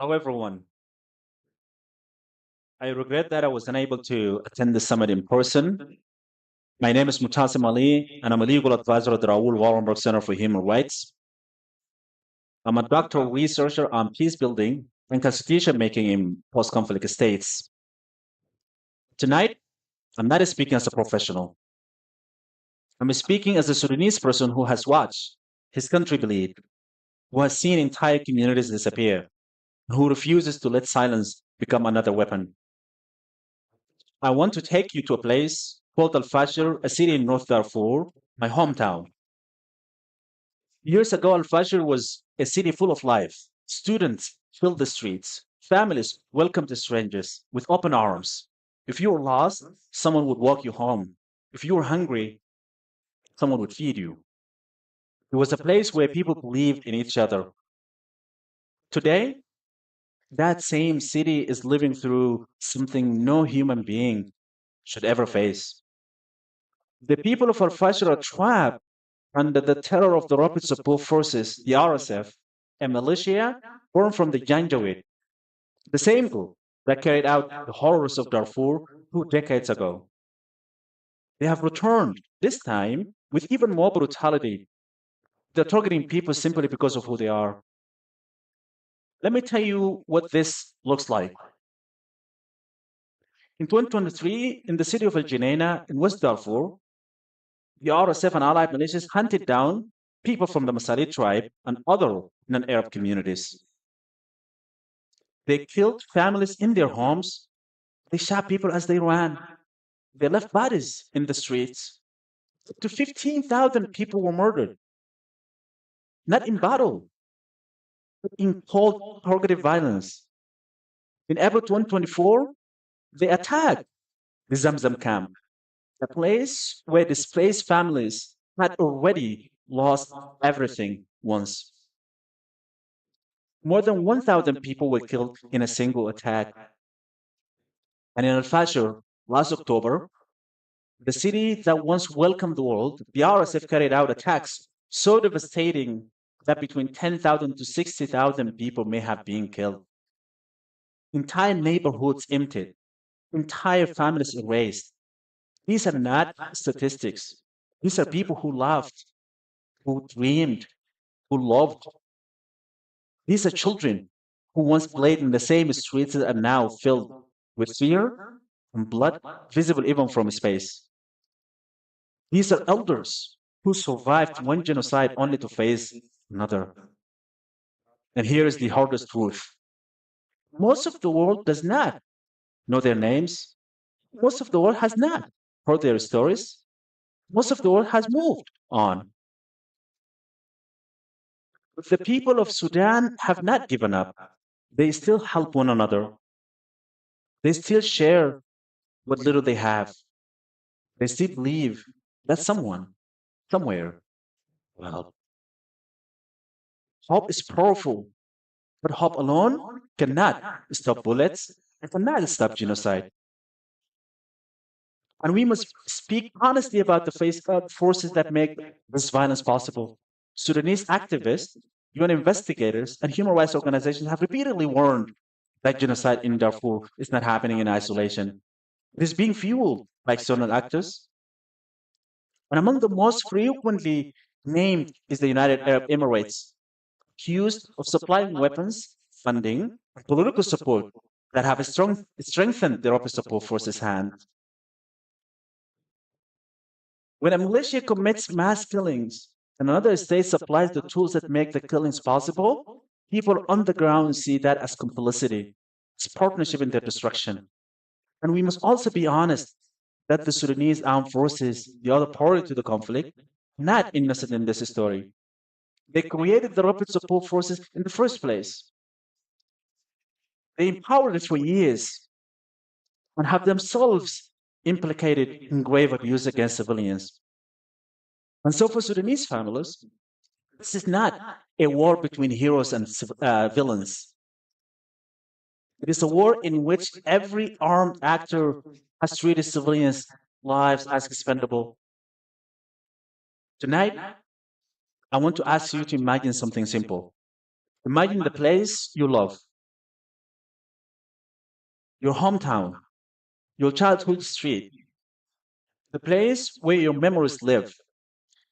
Hello, everyone. I regret that I was unable to attend the summit in person. My name is Mutasim Ali, and I'm a legal advisor at the Raoul Wallenberg Center for Human Rights. I'm a doctoral researcher on peace building and constitution making in post conflict states. Tonight, I'm not speaking as a professional. I'm speaking as a Sudanese person who has watched his country bleed, who has seen entire communities disappear, who refuses to let silence become another weapon. I want to take you to a place called Al Fashir, a city in North Darfur, my hometown. Years ago, Al Fashir was a city full of life. Students filled the streets. Families welcomed the strangers with open arms. If you were lost, someone would walk you home. If you were hungry, someone would feed you. It was a place where people believed in each other. Today, that same city is living through something no human being should ever face. The people of Al Fashir are trapped under the terror of the Rapid Support Forces, the RSF, a militia born from the Janjaweed, the same group that carried out the horrors of Darfur 2 decades ago. They have returned, this time with even more brutality. They're targeting people simply because of who they are. Let me tell you what this looks like. In 2023, in the city of El Geneina in West Darfur, the RSF and allied militias hunted down people from the Masali tribe and other non Arab communities. They killed families in their homes. They shot people as they ran. They left bodies in the streets. Up to 15,000 people were murdered, not in battle, but in cold, targeted violence. In April 2024, they attacked the Zamzam camp, a place where displaced families had already lost everything once. More than 1,000 people were killed in a single attack. And in Al Fashir, last October, the city that once welcomed the world, the RSF carried out attacks so devastating that between 10,000 to 60,000 people may have been killed. Entire neighborhoods emptied, entire families erased. These are not statistics. These are people who loved, who dreamed, who loved. These are children who once played in the same streets and are now filled with fear and blood, visible even from space. These are elders who survived one genocide only to face another. And here is the hardest truth: most of the world does not know their names, most of the world has not heard their stories, most of the world has moved on. But the people of Sudan have not given up. They still help one another, they still share what little they have, they still believe that someone, somewhere, well, hope is powerful. But hope alone cannot stop bullets and cannot stop genocide. And we must speak honestly about the forces that make this violence possible. Sudanese activists, UN investigators, and human rights organizations have repeatedly warned that genocide in Darfur is not happening in isolation. It is being fueled by external actors. And among the most frequently named is the United Arab Emirates, accused of supplying weapons, funding, and political support that have strengthened the Rapid Support Forces' hand. When a militia commits mass killings and another state supplies the tools that make the killings possible, people on the ground see that as complicity, as partnership in their destruction. And we must also be honest that the Sudanese armed forces, the other party to the conflict, not innocent in this story. They created the Rapid Support Forces in the first place. They empowered it for years and have themselves implicated in grave abuse against civilians. And so, for Sudanese families, this is not a war between heroes and villains. It is a war in which every armed actor has treated civilians' lives as expendable. Tonight, I want to ask you to imagine something simple. Imagine the place you love, your hometown, your childhood street, the place where your memories live.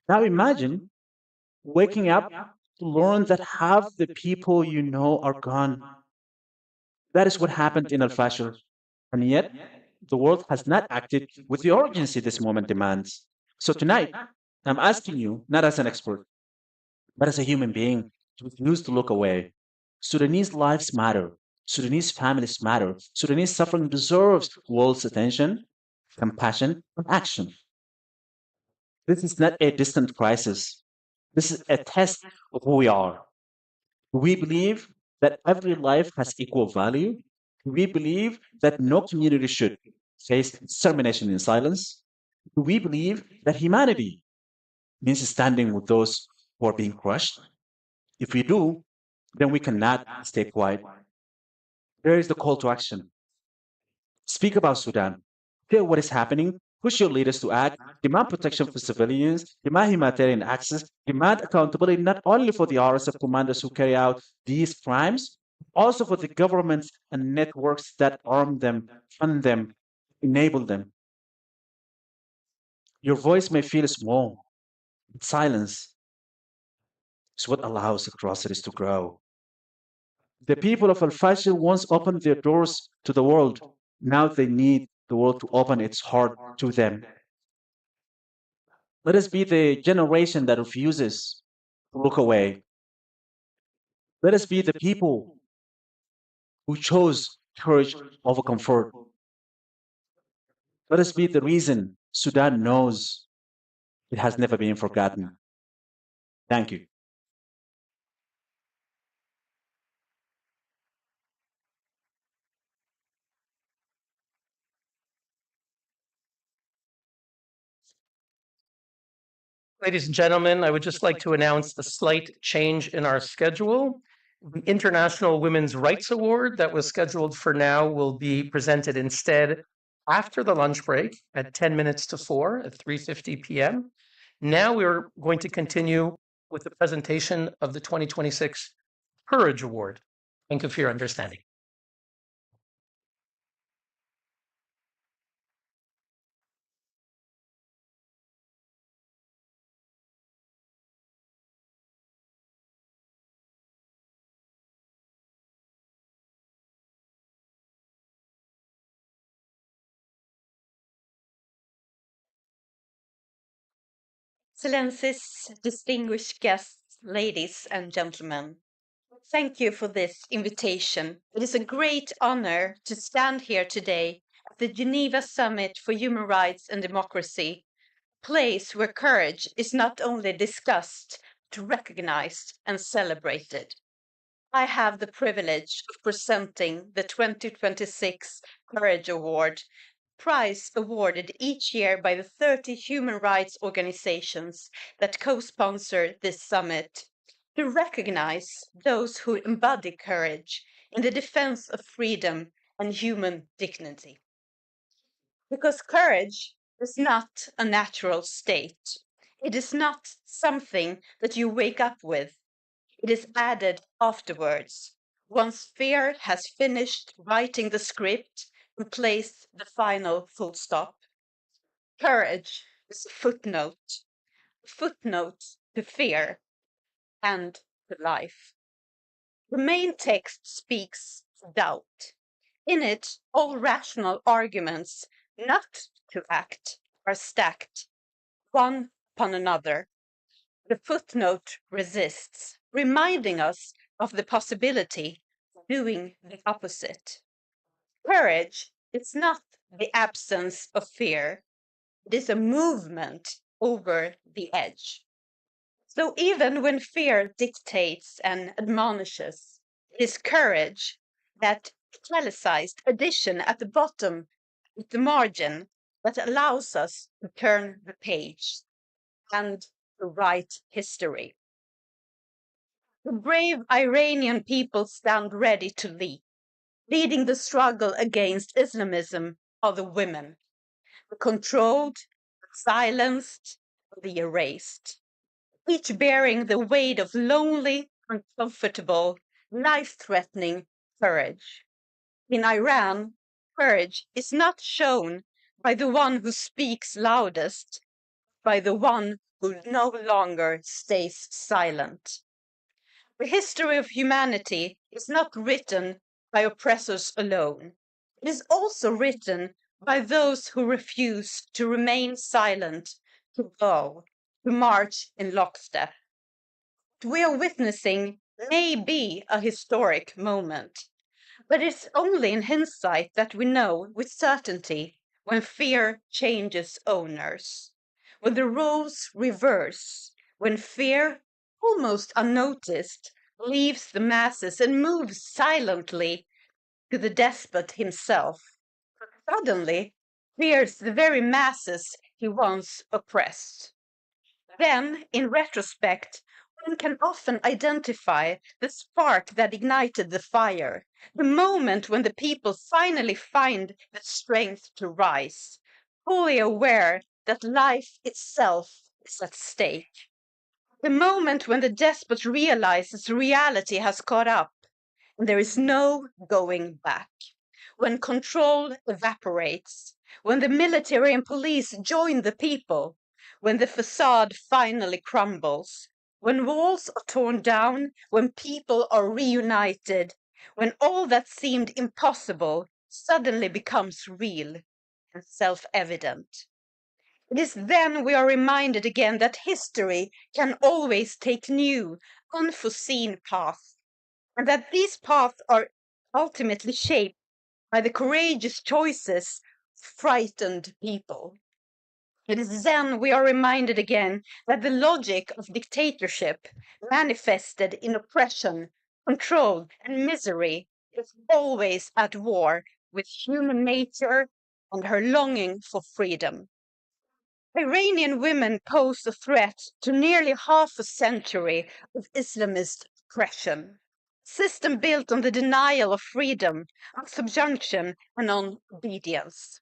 Now imagine waking up to learn that half the people you know are gone. That is what happened in El Fashir. And yet, the world has not acted with the urgency this moment demands. So tonight, I'm asking you, not as an expert, but as a human being, to refuse to look away. Sudanese lives matter. Sudanese families matter. Sudanese suffering deserves world's attention, compassion, and action. This is not a distant crisis. This is a test of who we are. We believe that every life has equal value. We believe that no community should face extermination in silence. We believe that humanity means standing with those who are being crushed. If we do, then we cannot stay quiet. There is the call to action. Speak about Sudan. Hear what is happening. Push your leaders to act. Demand protection for civilians. Demand humanitarian access. Demand accountability not only for the RSF commanders who carry out these crimes, also for the governments and networks that arm them, fund them, enable them. Your voice may feel small, but silence is what allows atrocities to grow. The people of Al Fashir once opened their doors to the world. Now they need the world to open its heart to them. Let us be the generation that refuses to look away. Let us be the people who chose courage over comfort. Let us be the reason Sudan knows it has never been forgotten. Thank you. Ladies and gentlemen, I would just like to announce a slight change in our schedule. The International Women's Rights Award that was scheduled for now will be presented instead after the lunch break at 10 minutes to 4 at 3:50 p.m. Now we're going to continue with the presentation of the 2026 Courage Award. Thank you for your understanding. Excellencies, distinguished guests, ladies and gentlemen, thank you for this invitation. It is a great honor to stand here today at the Geneva Summit for Human Rights and Democracy, a place where courage is not only discussed, but recognized and celebrated. I have the privilege of presenting the 2026 Courage Award, prize awarded each year by the 30 human rights organizations that co-sponsor this summit to recognize those who embody courage in the defense of freedom and human dignity. Because courage is not a natural state. It is not something that you wake up with. It is added afterwards, once fear has finished writing the script and placed the final full stop. Courage is a footnote to fear and to life. The main text speaks doubt. In it, all rational arguments not to act are stacked, one upon another. The footnote resists, reminding us of the possibility of doing the opposite. Courage is not the absence of fear, it is a movement over the edge. So even when fear dictates and admonishes, it is courage, that italicized addition at the bottom, at the margin, that allows us to turn the page and to write history. The brave Iranian people stand ready to lead. Leading the struggle against Islamism are the women, the controlled, the silenced, the erased, each bearing the weight of lonely, uncomfortable, life-threatening courage. In Iran, courage is not shown by the one who speaks loudest, by the one who no longer stays silent. The history of humanity is not written by oppressors alone. It is also written by those who refuse to remain silent, to go, to march in lockstep. What we are witnessing may be a historic moment, but it's only in hindsight that we know with certainty when fear changes owners, when the roles reverse, when fear, almost unnoticed, leaves the masses and moves silently to the despot himself. Suddenly, fears the very masses he once oppressed. Then, in retrospect, one can often identify the spark that ignited the fire, the moment when the people finally find the strength to rise, fully aware that life itself is at stake. The moment when the despot realizes reality has caught up and there is no going back. When control evaporates, when the military and police join the people, when the facade finally crumbles, when walls are torn down, when people are reunited, when all that seemed impossible suddenly becomes real and self-evident. It is then we are reminded again that history can always take new, unforeseen paths, and that these paths are ultimately shaped by the courageous choices of frightened people. It is then we are reminded again that the logic of dictatorship, manifested in oppression, control, and misery, is always at war with human nature and her longing for freedom. Iranian women pose a threat to nearly half a century of Islamist oppression. System built on the denial of freedom, on subjunction, and on obedience,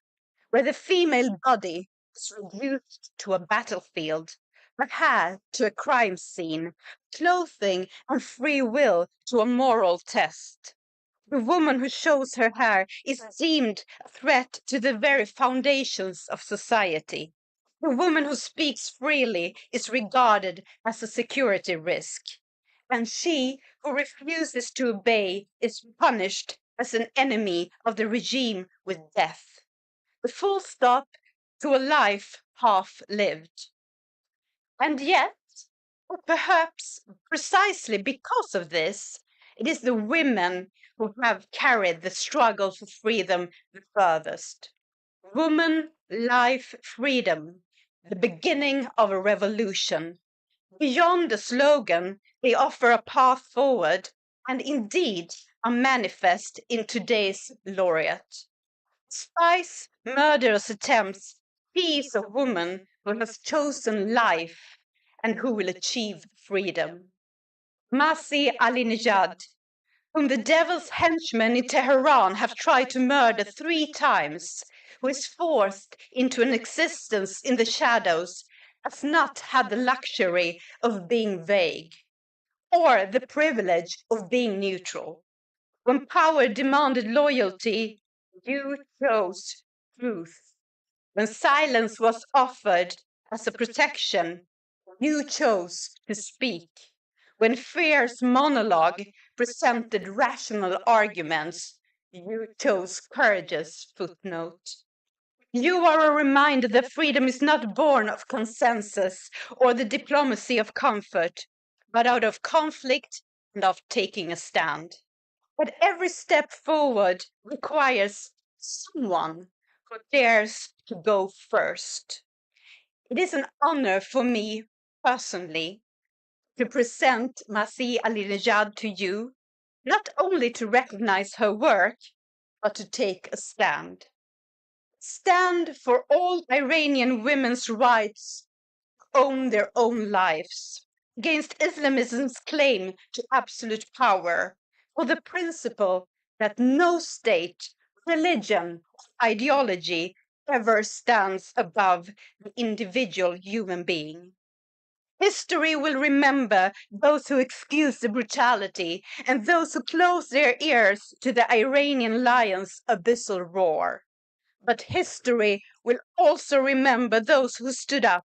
where the female body is reduced to a battlefield, her hair to a crime scene, clothing and free will to a moral test. The woman who shows her hair is deemed a threat to the very foundations of society. The woman who speaks freely is regarded as a security risk, and she who refuses to obey is punished as an enemy of the regime with death. The full stop to a life half lived. And yet, or perhaps precisely because of this, it is the women who have carried the struggle for freedom the furthest. Woman, life, freedom, the beginning of a revolution. Beyond the slogan, they offer a path forward and indeed a manifest in today's laureate. Spies, murderous attempts, she is a woman who has chosen life and who will achieve freedom. Masih Alinejad, whom the devil's henchmen in Tehran have tried to murder 3 times, who is forced into an existence in the shadows, has not had the luxury of being vague or the privilege of being neutral. When power demanded loyalty, you chose truth. When silence was offered as a protection, you chose to speak. When fear's monologue presented rational arguments, you chose courage's footnote. You are a reminder that freedom is not born of consensus or the diplomacy of comfort, but out of conflict and of taking a stand. But every step forward requires someone who dares to go first. It is an honor for me personally to present Masih Alinejad to you, not only to recognize her work, but to take a stand. Stand for all Iranian women's rights to own their own lives, against Islamism's claim to absolute power, for the principle that no state, religion, or ideology ever stands above the individual human being. History will remember those who excuse the brutality and those who close their ears to the Iranian lion's abyssal roar. But history will also remember those who stood up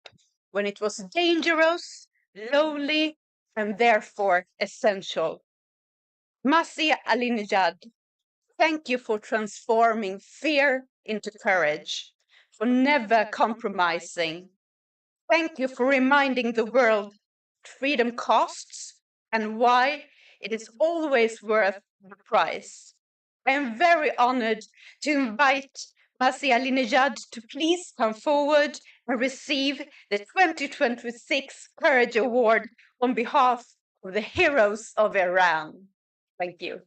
when it was dangerous, lonely, and therefore essential. Masih Alinejad, thank you for transforming fear into courage, for never compromising. Thank you for reminding the world what freedom costs and why it is always worth the price. I am very honored to invite Masih Alinejad to please come forward and receive the 2026 Courage Award on behalf of the heroes of Iran. Thank you.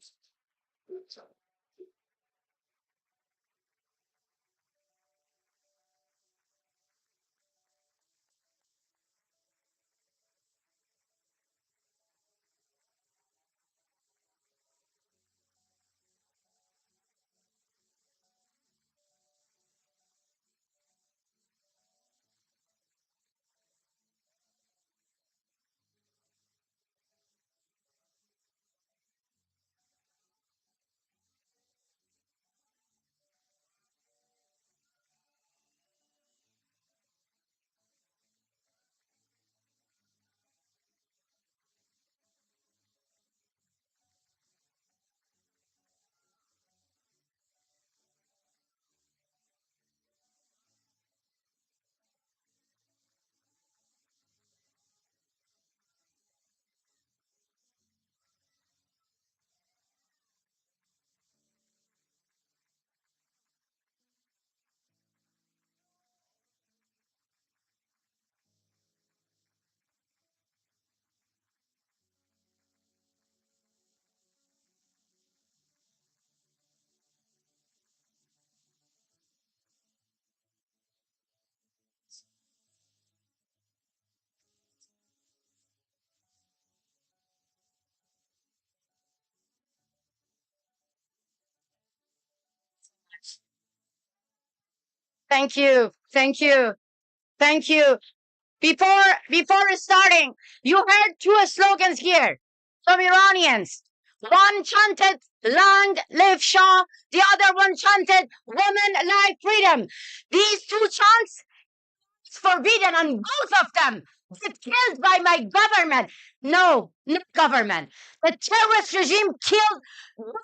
Thank you. Thank you. Thank you. Before starting, you heard two slogans here from Iranians. One chanted "Long live Shah," the other one chanted "Women like freedom." These two chants forbidden on both of them. Get killed by my government. No, not government. The terrorist regime killed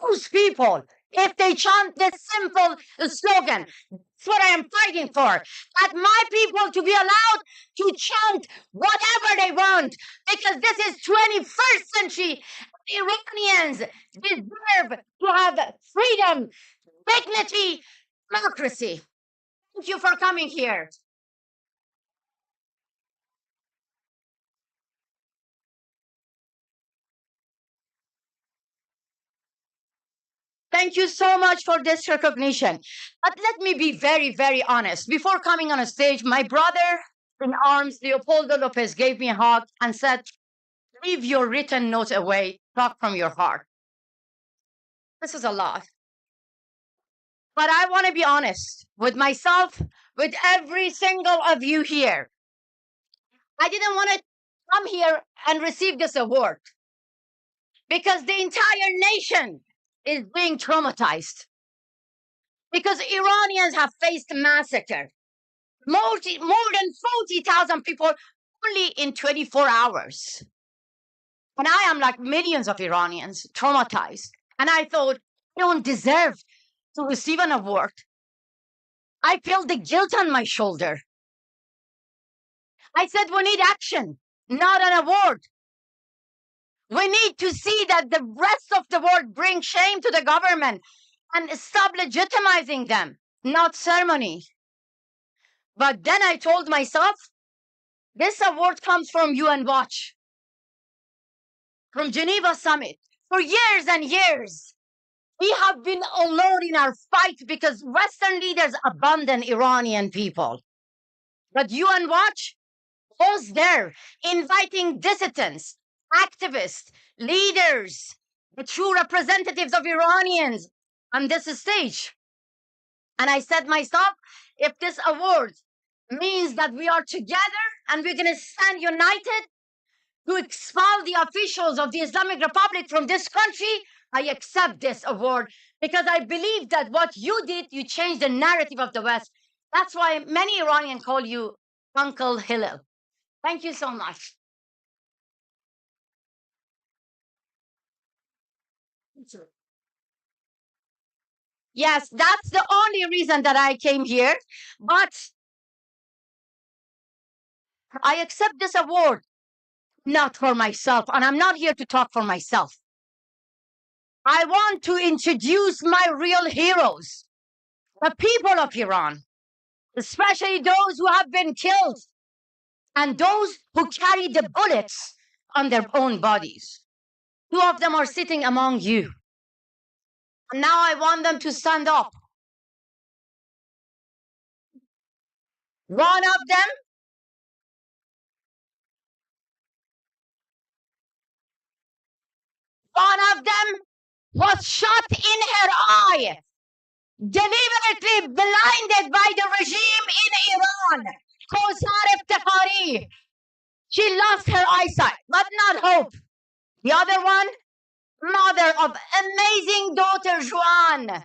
those people if they chant this simple slogan. That's what I am fighting for. That my people to be allowed to chant whatever they want, because this is 21st century. Iranians deserve to have freedom, dignity, democracy. Thank you for coming here. Thank you so much for this recognition. But let me be very, very honest. Before coming on a stage, my brother in arms, Leopoldo Lopez, gave me a hug and said, "Leave your written note away, talk from your heart." This is a lot. But I want to be honest with myself, with every single of you here. I didn't want to come here and receive this award because the entire nation is being traumatized. Because Iranians have faced massacre. More than 40,000 people only in 24 hours. And I am like millions of Iranians traumatized. And I thought, I don't deserve to receive an award. I feel the guilt on my shoulder. I said, we need action, not an award. We need to see that the rest of the world bring shame to the government and stop legitimizing them, not ceremony. But then I told myself, this award comes from UN Watch, from Geneva Summit. For years and years, we have been alone in our fight because Western leaders abandon Iranian people. But UN Watch was there, inviting dissidents, activists, leaders, the true representatives of Iranians on this stage. And I said myself, if this award means that we are together, and we're going to stand united to expel the officials of the Islamic Republic from this country. I accept this award because I believe that what you did, you changed the narrative of the West. That's why many Iranians call you Uncle Hillel. Thank you so much. Yes, that's the only reason that I came here. But I accept this award not for myself, and I'm not here to talk for myself. I want to introduce my real heroes, the people of Iran, especially those who have been killed and those who carry the bullets on their own bodies. Two of them are sitting among you. And now I want them to stand up. One of them was shot in her eye, deliberately blinded by the regime in Iran. Kosar Iftikhari. She lost her eyesight, but not hope. The other one, mother of amazing daughter Juan.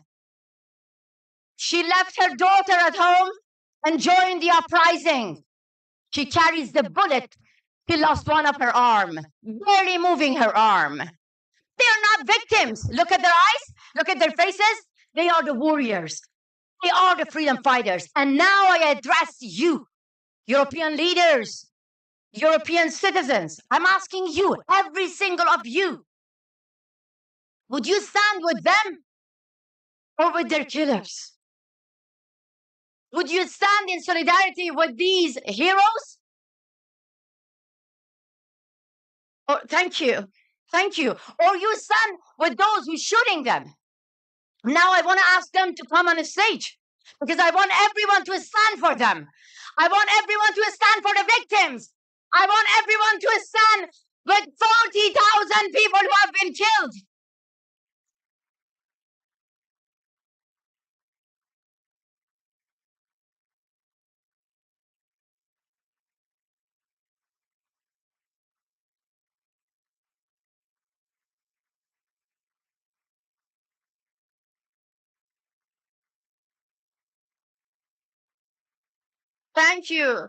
She left her daughter at home and joined the uprising. She carries the bullet. She lost one of her arm, barely moving her arm. They are not victims. Look at their eyes. Look at their faces. They are the warriors. They are the freedom fighters. And now I address you, European leaders, European citizens. I'm asking you, every single of you, would you stand with them or with their killers? Would you stand in solidarity with these heroes? Oh, thank you. Thank you. Or you stand with those who are shooting them. Now I want to ask them to come on a stage because I want everyone to stand for them. I want everyone to stand for the victims. I want everyone to stand with 40,000 people who have been killed. Thank you.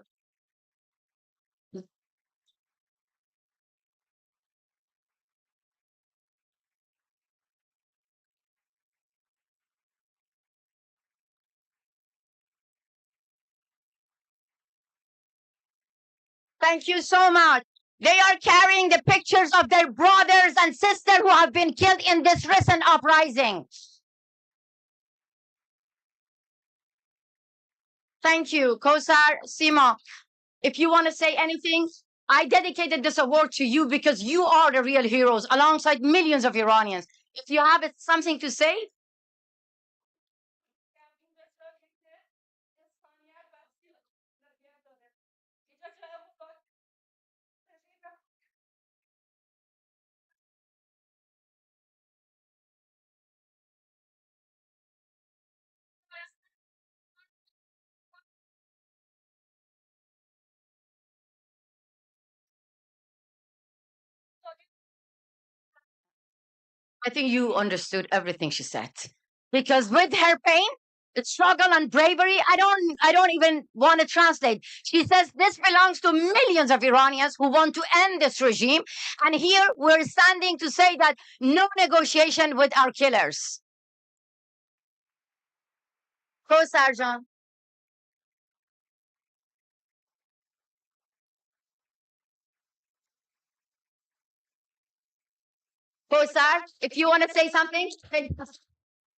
Thank you so much. They are carrying the pictures of their brothers and sisters who have been killed in this recent uprising. Thank you, Kosar, Sima. If you want to say anything, I dedicated this award to you because you are the real heroes alongside millions of Iranians. If you have something to say, I think you understood everything she said. Because with her pain, the struggle and bravery, I don't even want to translate. She says this belongs to millions of Iranians who want to end this regime. And here we're standing to say that no negotiation with our killers. Sarjan. Kosar, if you want to say something. The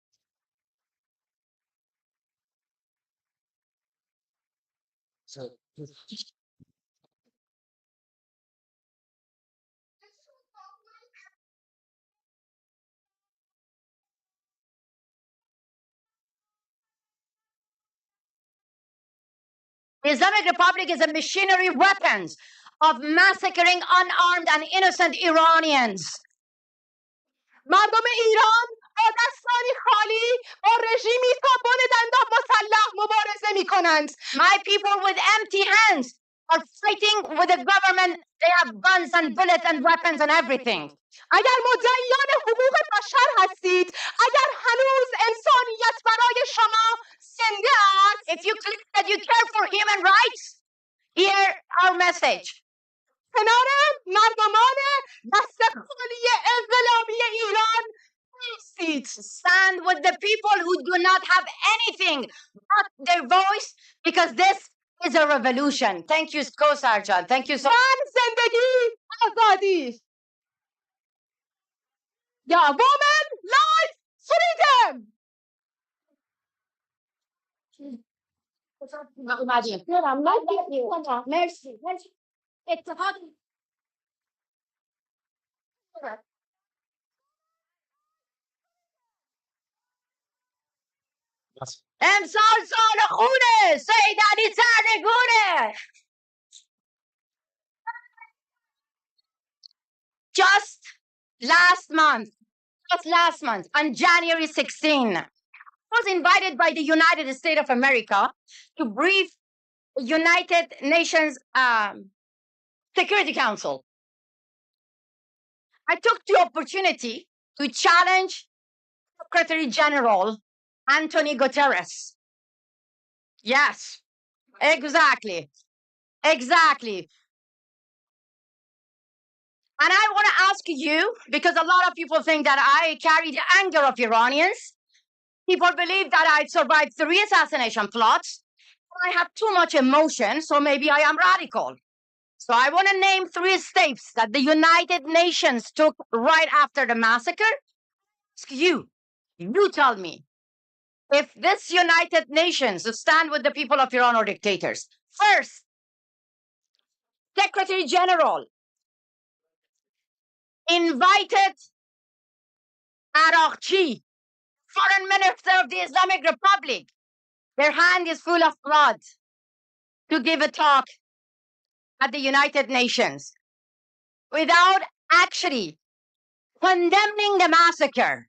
Islamic Republic is a machinery weapons of massacring unarmed and innocent Iranians. مردم ایران با دستانی خالی با رژیمی تا بن دندان مسلح مبارزه می کنند. My people with empty hands are fighting with the government. They have guns and bullets and weapons and everything. اگر مدعیان حقوق بشر هستید، اگر هنوز انسانیت برای شما زنده است، If you claim that you care for human rights, hear our message. کنار مردمان دست خالی انقلابی ایران نیستید. Stand with the people who do not have anything but their voice, because this is a revolution. Thank you, Co-Sergeant. Thank you so much. زندگی، آزادی. Yeah, woman, life, freedom. Merci. اتحاد امسال سال خونه سیدانی سرنگونه. Just last month, on January 16, I was invited by the United States of America to brief the United Nations Security Council. I took the opportunity to challenge Secretary General Antonio Guterres. Yes, exactly. And I want to ask you, because a lot of people think that I carry the anger of Iranians. People believe that I survived 3 assassination plots. I have too much emotion, so maybe I am radical. So I want to name 3 steps that the United Nations took right after the massacre. Ask you tell me if this United Nations stand with the people of Iran or dictators. First, Secretary General invited Araqchi, Foreign Minister of the Islamic Republic. Their hand is full of blood, to give a talk at the United Nations without actually condemning the massacre.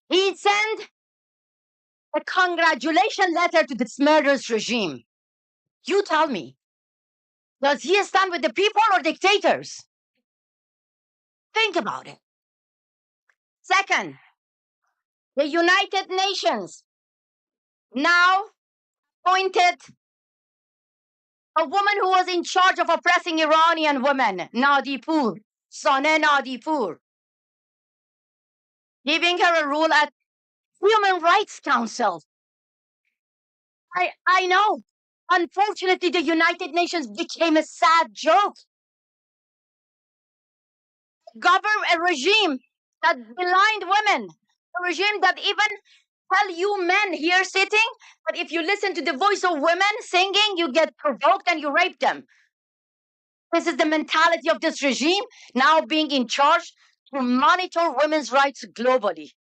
He sent a congratulation letter to this murderous regime. You tell me, does he stand with the people or dictators? Think about it. Second, the United Nations now appointed a woman who was in charge of oppressing Iranian women, Nadipur, Saneh Nadipur, giving her a role at Human Rights Council. I know. Unfortunately, the United Nations became a sad joke. Govern a regime that blind women, a regime that even tell you men here sitting, but if you listen to the voice of women singing, you get provoked and you rape them. This is the mentality of this regime now being in charge to monitor women's rights globally.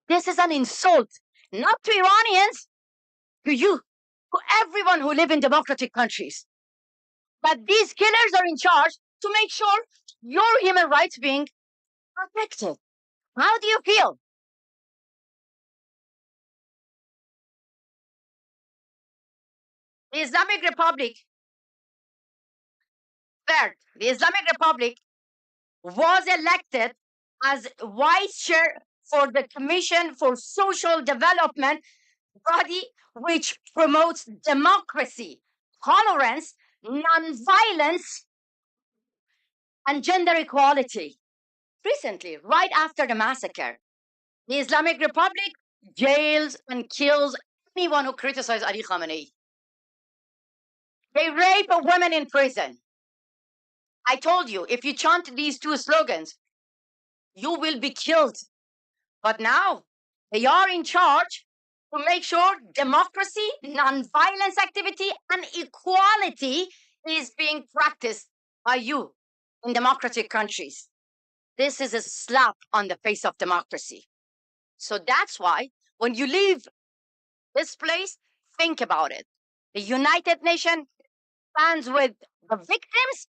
This is an insult, not to Iranians, to you, to everyone who live in democratic countries. But these killers are in charge to make sure your human rights being protected. How do you feel? The Islamic Republic, third, the Islamic Republic was elected as vice chair for the Commission for Social Development, body which promotes democracy, tolerance, non-violence, and gender equality. Recently, right after the massacre, the Islamic Republic jails and kills anyone who criticizes Ali Khamenei. They rape women in prison. I told you, if you chant these 2 slogans, you will be killed. But now, they are in charge to make sure democracy, non-violence activity, and equality is being practiced by you in democratic countries. This is a slap on the face of democracy. So that's why when you leave this place, think about it. The United Nations stands with the victims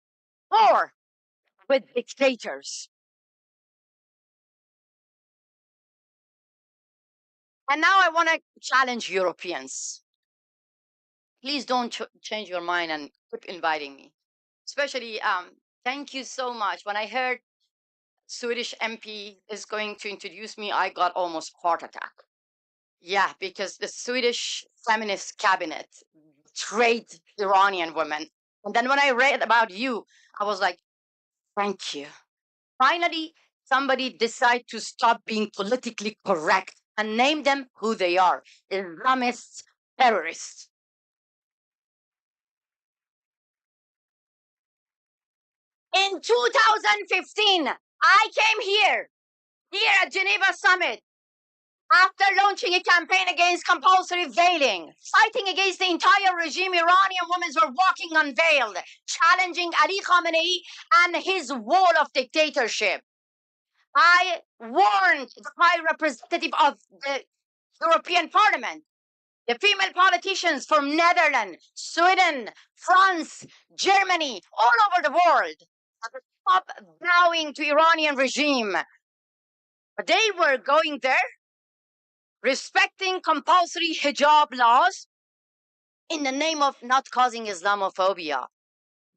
or with dictators. And now I want to challenge Europeans. please don't change your mind and keep inviting me. Especially, thank you so much. When I heard Swedish MP is going to introduce me, I got almost heart attack. Yeah, because the Swedish feminist cabinet betrayed Iranian women. And then when I read about you, I was like, thank you. Finally, somebody decide to stop being politically correct and name them who they are, Islamists, terrorists. In 2015, I came here at Geneva Summit, after launching a campaign against compulsory veiling, fighting against the entire regime. Iranian women were walking unveiled, challenging Ali Khamenei and his wall of dictatorship. I warned the high representative of the European Parliament, the female politicians from Netherlands, Sweden, France, Germany, all over the world, to stop bowing to Iranian regime. But they were going there, respecting compulsory hijab laws in the name of not causing Islamophobia.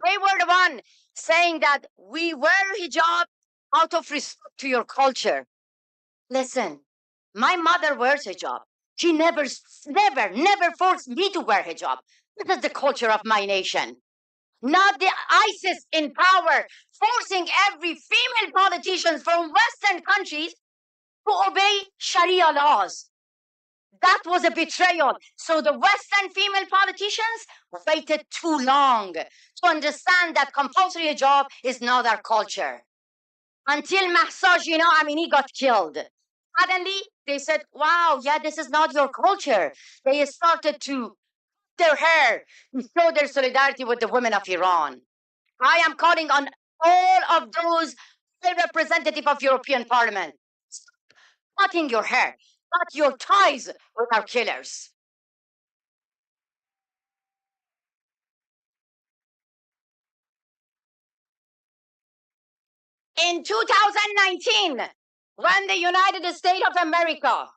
They were the one saying that we wear hijab out of respect to your culture. Listen, my mother wears hijab. She never forced me to wear hijab. This is the culture of my nation. Not the ISIS in power, forcing every female politician from Western countries to obey Sharia laws. That was a betrayal. So the Western female politicians waited too long to understand that compulsory hijab is not our culture. Until Mahsa Jina Amini got killed. Suddenly, they said, wow, yeah, this is not your culture. They started to their hair to show their solidarity with the women of Iran. I am calling on all of those representatives of European Parliament. Stop cutting your hair. Cut your ties with our killers. In 2019, when the United States of America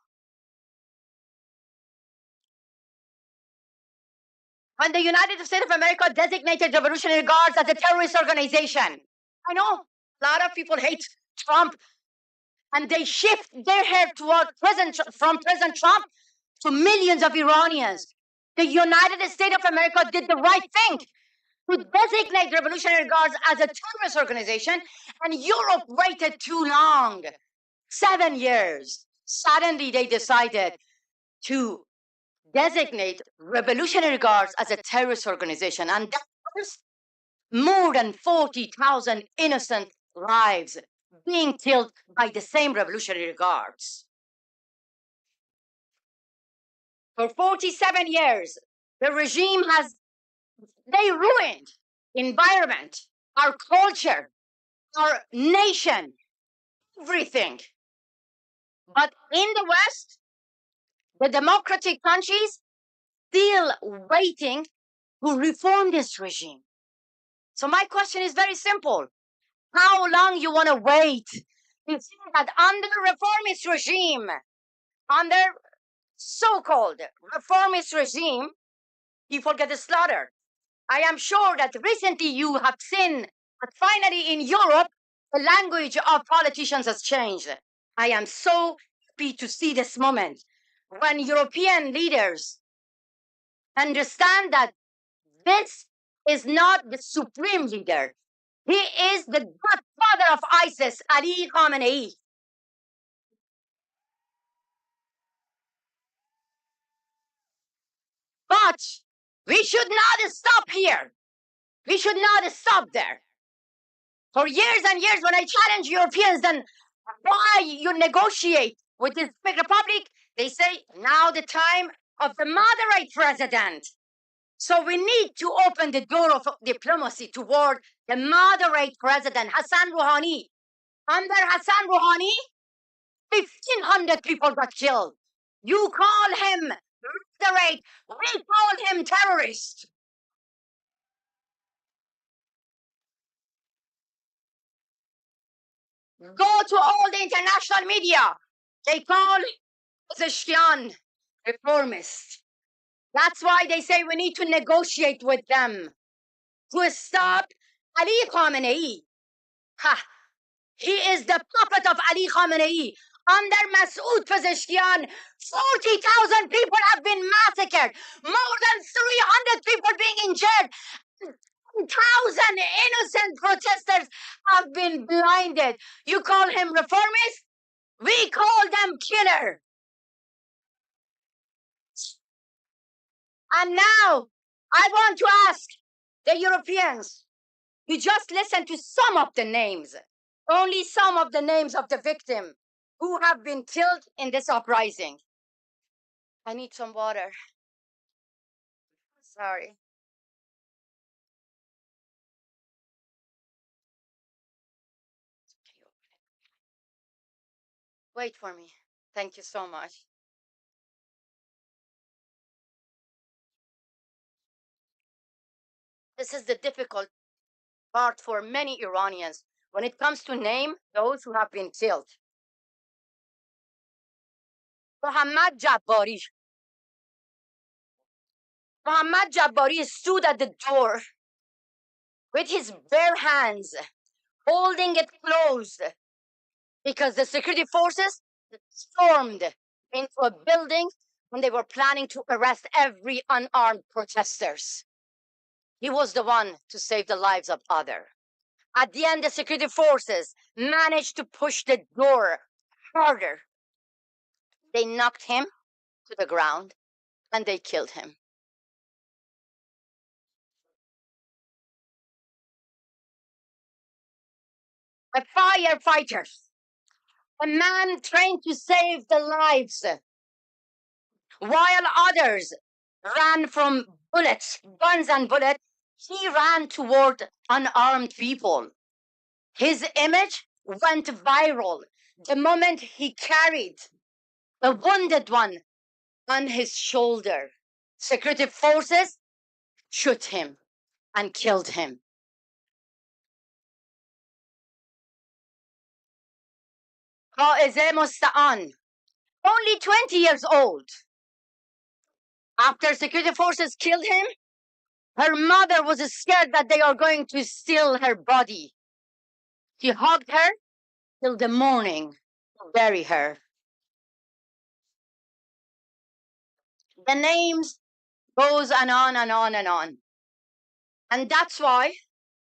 designated Revolutionary Guards as a terrorist organization. I know a lot of people hate Trump, and they shift their head toward from President Trump to millions of Iranians. The United States of America did the right thing to designate Revolutionary Guards as a terrorist organization, and Europe waited too long, 7 years. Suddenly, they decided to designate Revolutionary Guards as a terrorist organization, and that was more than 40,000 innocent lives being killed by the same Revolutionary Guards. For 47 years, the regime they ruined environment, our culture, our nation, everything. But in the West, the democratic countries still waiting to reform this regime. So my question is very simple. How long you want to wait to see that under reformist regime, under so-called reformist regime, people get slaughtered? I am sure that recently you have seen that finally in Europe, the language of politicians has changed. I am so happy to see this moment when European leaders understand that this is not the supreme leader. He is the godfather of ISIS, Ali Khamenei. But we should not stop here. We should not stop there. For years and years, when I challenge Europeans, then why you negotiate with the Islamic Republic, they say now the time of the moderate president. So we need to open the door of diplomacy toward the moderate president, Hassan Rouhani. Under Hassan Rouhani, 1,500 people got killed. You call him moderate, we call him terrorist. Go to all the international media. They call Pezeshkian reformist. That's why they say we need to negotiate with them to stop Ali Khamenei. Ha! He is the puppet of Ali Khamenei. Under Masoud Pezeshkian, 40,000 people have been massacred. More than 300 people being injured. 1,000 innocent protesters have been blinded. You call him reformist? We call them killer. And now I want to ask the Europeans, you just listen to some of the names, only some of the names of the victims who have been killed in this uprising. I need some water. Sorry. Wait for me. Thank you so much. This is the difficult part for many Iranians when it comes to name those who have been killed. Mohammad Jabbari. Mohammad Jabbari stood at the door with his bare hands, holding it closed, because the security forces stormed into a building when they were planning to arrest every unarmed protesters. He was the one to save the lives of others. At the end, the security forces managed to push the door harder. They knocked him to the ground and they killed him. A firefighter, a man trained to save the lives, while others ran from bullets, guns and bullets, he ran toward unarmed people. His image went viral the moment he carried a wounded one on his shoulder. Security forces shot him and killed him. Faize Musta'an, only 20 years old. After security forces killed him, her mother was scared that they are going to steal her body. She hugged her till the morning to bury her. The names goes and on and on and on. And that's why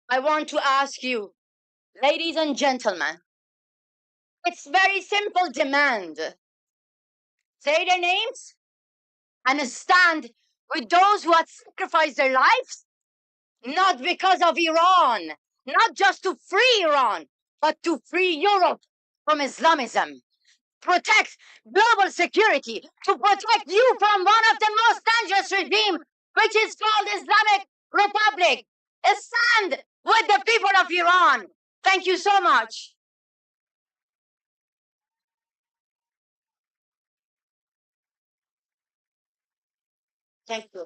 I want to ask you, ladies and gentlemen, it's very simple demand. Say their names and stand with those who have sacrificed their lives, not because of Iran, not just to free Iran, but to free Europe from Islamism. Protect global security, to protect you from one of the most dangerous regimes, which is called Islamic Republic. Stand with the people of Iran. Thank you so much. Thank you.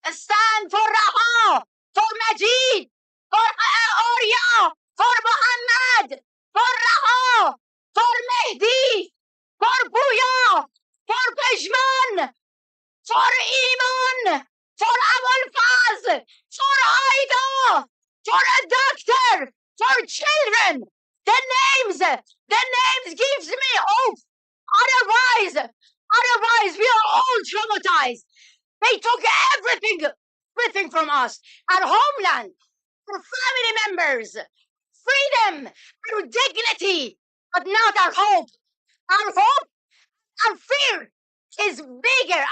Stand for Raha, for Majid, for Arya, for Muhammad, for Raha, for Mehdi, for Buya, for Peshman, for Iman, for Abul Faz, for Aida, for a doctor, for children. The names gives me hope. Otherwise, we are all traumatized. They took everything from us. Our homeland, our family members, freedom, our dignity, but not our hope. Our hope, our fear is bigger.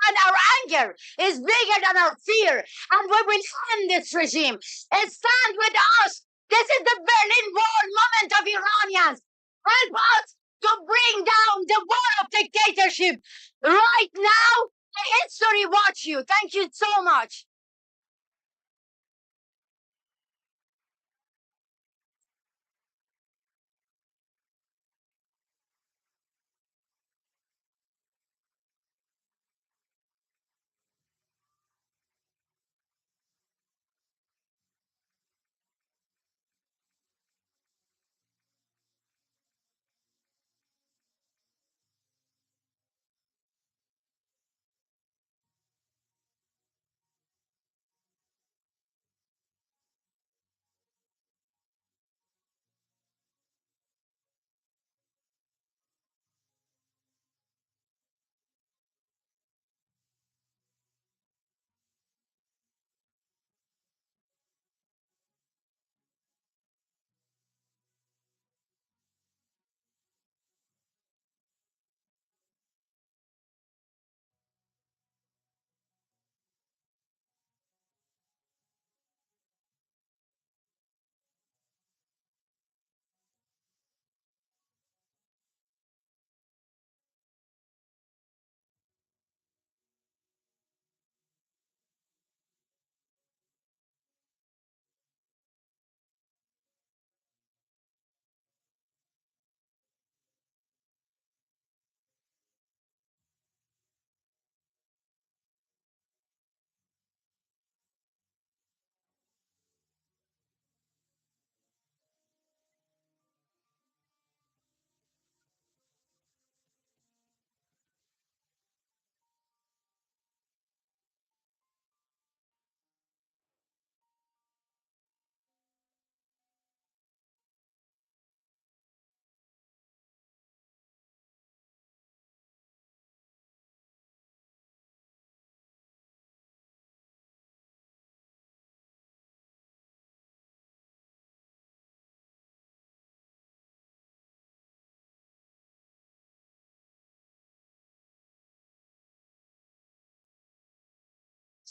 And our anger is bigger than our fear. And we will end this regime. And stand with us. This is the Berlin Wall moment of Iranians. Help us to bring down the wall of dictatorship. Right now, history watch you. Thank you so much.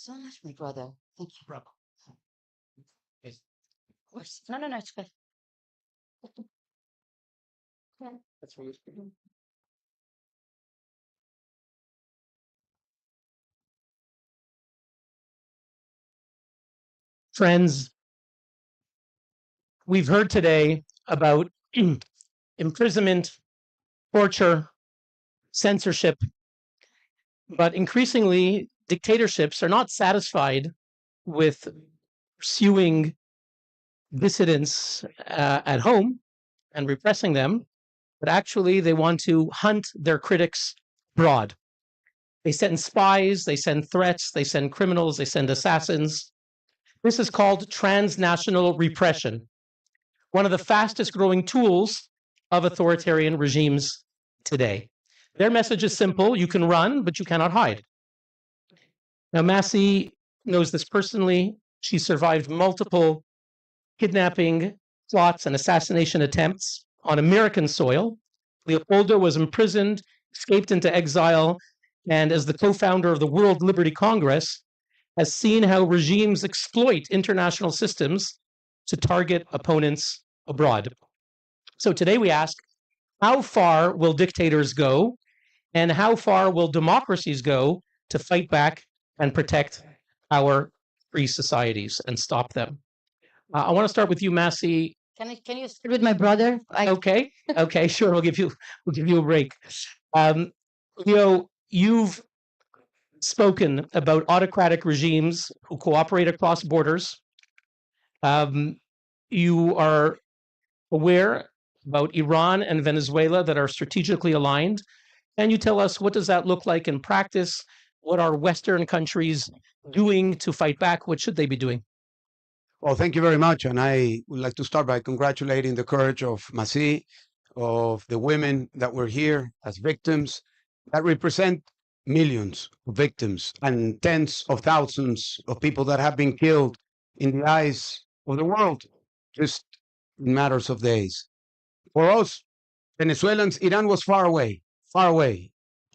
so much, my brother. Thank you, brother. No, it's good. That's what Friends, we've heard today about imprisonment, torture, censorship, but increasingly dictatorships are not satisfied with pursuing dissidents at home and repressing them, but actually they want to hunt their critics abroad. They send spies, they send threats, they send criminals, they send assassins. This is called transnational repression, one of the fastest growing tools of authoritarian regimes today. Their message is simple: you can run, but you cannot hide. Now, Massie knows this personally. She survived multiple kidnapping plots and assassination attempts on American soil. Leopoldo was imprisoned, escaped into exile, and as the co-founder of the World Liberty Congress, has seen how regimes exploit international systems to target opponents abroad. So today we ask, how far will dictators go, and how far will democracies go to fight back and protect our free societies and stop them? I want to start with you, Massie. Can you start with my brother? Okay, sure. We'll give you a break. Leo, you've spoken about autocratic regimes who cooperate across borders. You are aware about Iran and Venezuela that are strategically aligned. Can you tell us, what does that look like in practice? What are Western countries doing to fight back? What should they be doing? Well, thank you very much. And I would like to start by congratulating the courage of Massie, of the women that were here as victims, that represent millions of victims and tens of thousands of people that have been killed in the eyes of the world, just in matters of days. For us, Venezuelans, Iran was far away,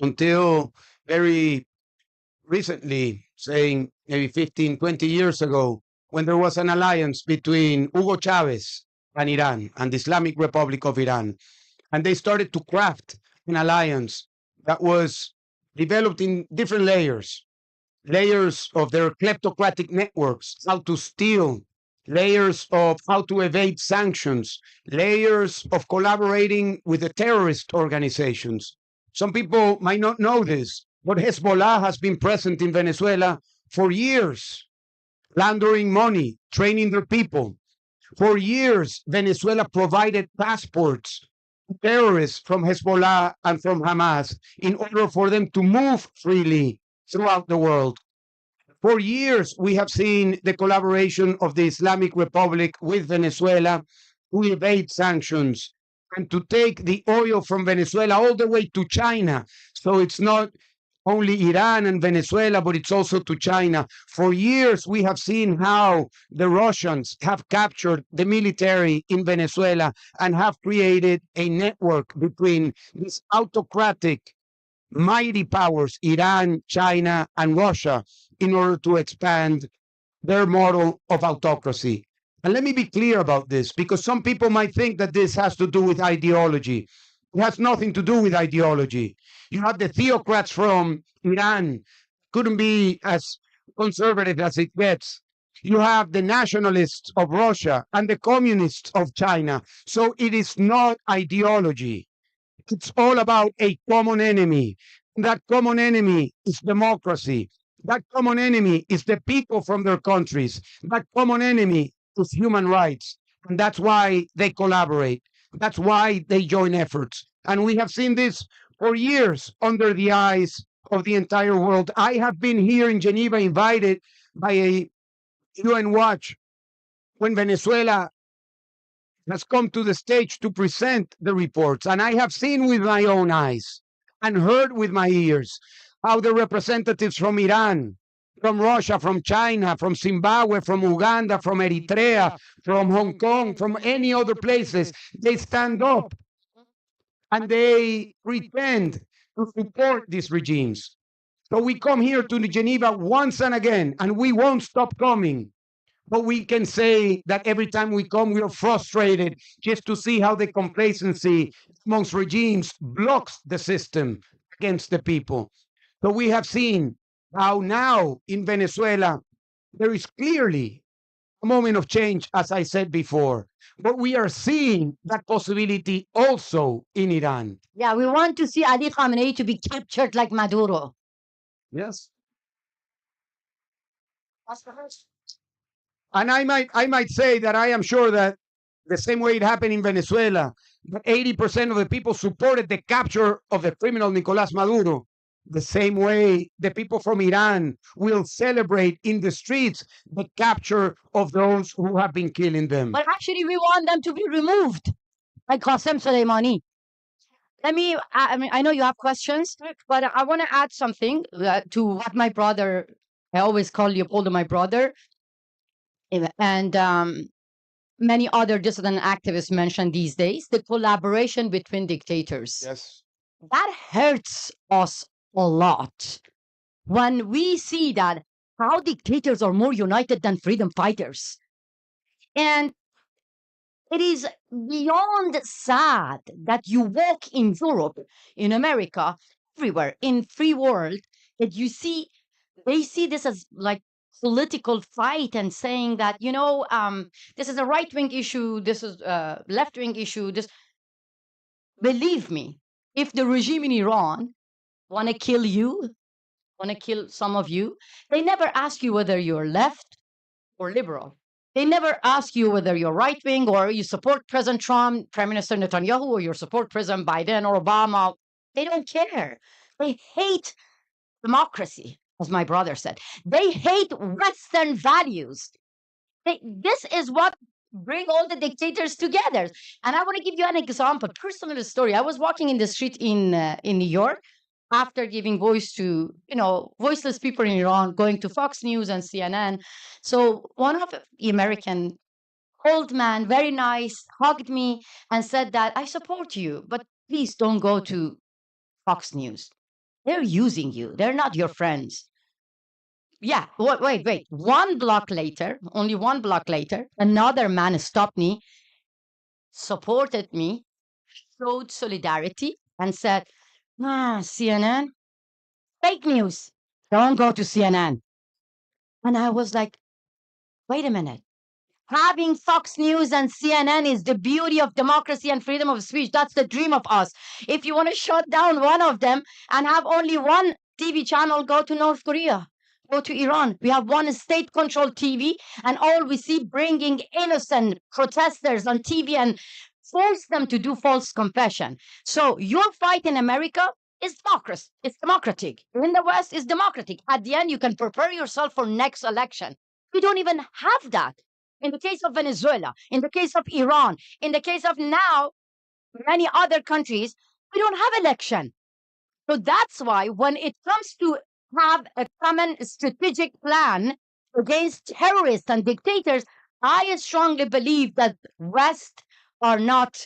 until very recently, saying maybe 15, 20 years ago, when there was an alliance between Hugo Chavez and Iran and the Islamic Republic of Iran. And they started to craft an alliance that was developed in different layers of their kleptocratic networks, how to steal, layers of how to evade sanctions, layers of collaborating with the terrorist organizations. Some people might not know this, but Hezbollah has been present in Venezuela for years, laundering money, training their people. For years, Venezuela provided passports to terrorists from Hezbollah and from Hamas in order for them to move freely throughout the world. For years, we have seen the collaboration of the Islamic Republic with Venezuela to evade sanctions and to take the oil from Venezuela all the way to China. So it's not only Iran and Venezuela, but it's also to China. For years, we have seen how the Russians have captured the military in Venezuela and have created a network between these autocratic mighty powers, Iran, China, and Russia, in order to expand their model of autocracy. And let me be clear about this, because some people might think that this has to do with ideology. It has nothing to do with ideology. You have the theocrats from Iran, couldn't be as conservative as it gets. You have the nationalists of Russia and the communists of China. So it is not ideology. It's all about a common enemy. That common enemy is democracy. That common enemy is the people from their countries. That common enemy is human rights. And that's why they collaborate. That's why they join efforts. And we have seen this for years under the eyes of the entire world. I have been here in Geneva invited by a UN Watch when Venezuela has come to the stage to present the reports. And I have seen with my own eyes and heard with my ears how the representatives from Iran, from Russia, from China, from Zimbabwe, from Uganda, from Eritrea, from Hong Kong, from any other places, they stand up and they pretend to support these regimes. So we come here to Geneva once and again, and we won't stop coming. But we can say that every time we come, we are frustrated just to see how the complacency amongst regimes blocks the system against the people. So we have seen how now in Venezuela, there is clearly a moment of change, as I said before. But we are seeing that possibility also in Iran. Yeah, we want to see Ali Khamenei to be captured like Maduro. Yes. And I might say that I am sure that the same way it happened in Venezuela, that 80% of the people supported the capture of the criminal Nicolás Maduro. The same way the people from Iran will celebrate in the streets the capture of those who have been killing them. But actually, we want them to be removed, like Qasem Soleimani. I mean, I know you have questions, but I want to add something to what my brother, I always call Leopoldo my brother, and many other dissident activists mention these days, the collaboration between dictators. Yes. That hurts us a lot when we see that how dictators are more united than freedom fighters. And it is beyond sad that you walk in Europe, in America, everywhere, in free world, that you see, they see this as like political fight and saying that, this is a right-wing issue, this is a left-wing issue. Believe me, if the regime in Iran want to kill you, want to kill some of you, they never ask you whether you're left or liberal. They never ask you whether you're right wing or you support President Trump, Prime Minister Netanyahu, or you support President Biden or Obama. They don't care. They hate democracy, as my brother said. They hate Western values. This is what bring all the dictators together. And I want to give you an example, personal story. I was walking in the street in New York after giving voice to, voiceless people in Iran, going to Fox News and CNN. So one of the American old man, very nice, hugged me and said that I support you, but please don't go to Fox News. They're using you. They're not your friends. Yeah, wait. Only one block later, another man stopped me, supported me, showed solidarity, and said, CNN, fake news. Don't go to CNN. And I was like, wait a minute. Having Fox News and CNN is the beauty of democracy and freedom of speech. That's the dream of us. If you want to shut down one of them and have only one TV channel, go to North Korea, go to Iran. We have one state-controlled TV, and all we see bringing innocent protesters on TV and force them to do false confession. So your fight in America is democracy. It's democratic. In the West, it's democratic. At the end, you can prepare yourself for next election. We don't even have that. In the case of Venezuela, in the case of Iran, in the case of now many other countries, we don't have election. So that's why when it comes to have a common strategic plan against terrorists and dictators, I strongly believe that West are not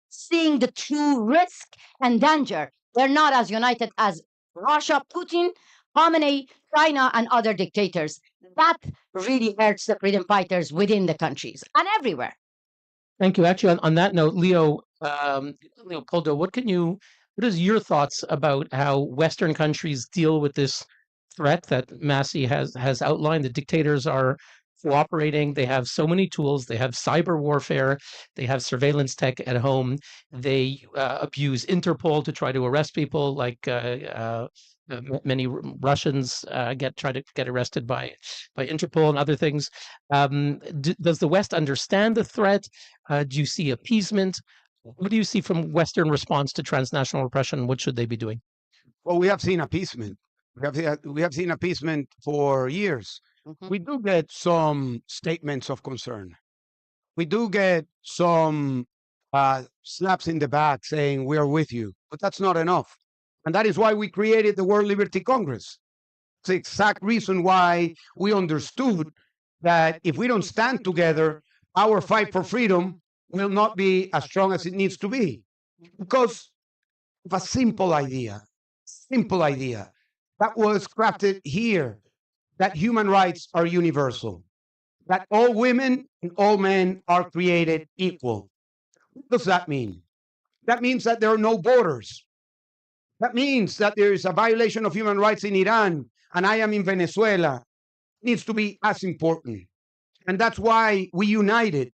seeing the true risk and danger. They're not as united as Russia, Putin, Khamenei, China, and other dictators. That really hurts the freedom fighters within the countries and everywhere. Thank you. Actually, on that note, Leopoldo, what is your thoughts about how Western countries deal with this threat that Massi has outlined? The dictators are cooperating. They have so many tools. They have cyber warfare. They have surveillance tech at home. They abuse Interpol to try to arrest people, like many Russians try to get arrested by Interpol and other things. Does the West understand the threat? Do you see appeasement? What do you see from Western response to transnational repression? What should they be doing? Well, we have seen appeasement. We have seen appeasement for years. Mhm. We do get some statements of concern. We do get some slaps in the back saying we are with you, but that's not enough. And that is why we created the World Liberty Congress. It's the exact reason why we understood that if we don't stand together, our fight for freedom will not be as strong as it needs to be. Because of a simple idea. that was crafted here, that human rights are universal, that all women and all men are created equal. What does that mean? That means that there are no borders. That means that there is a violation of human rights in Iran and I am in Venezuela. It needs to be as important. And that's why we united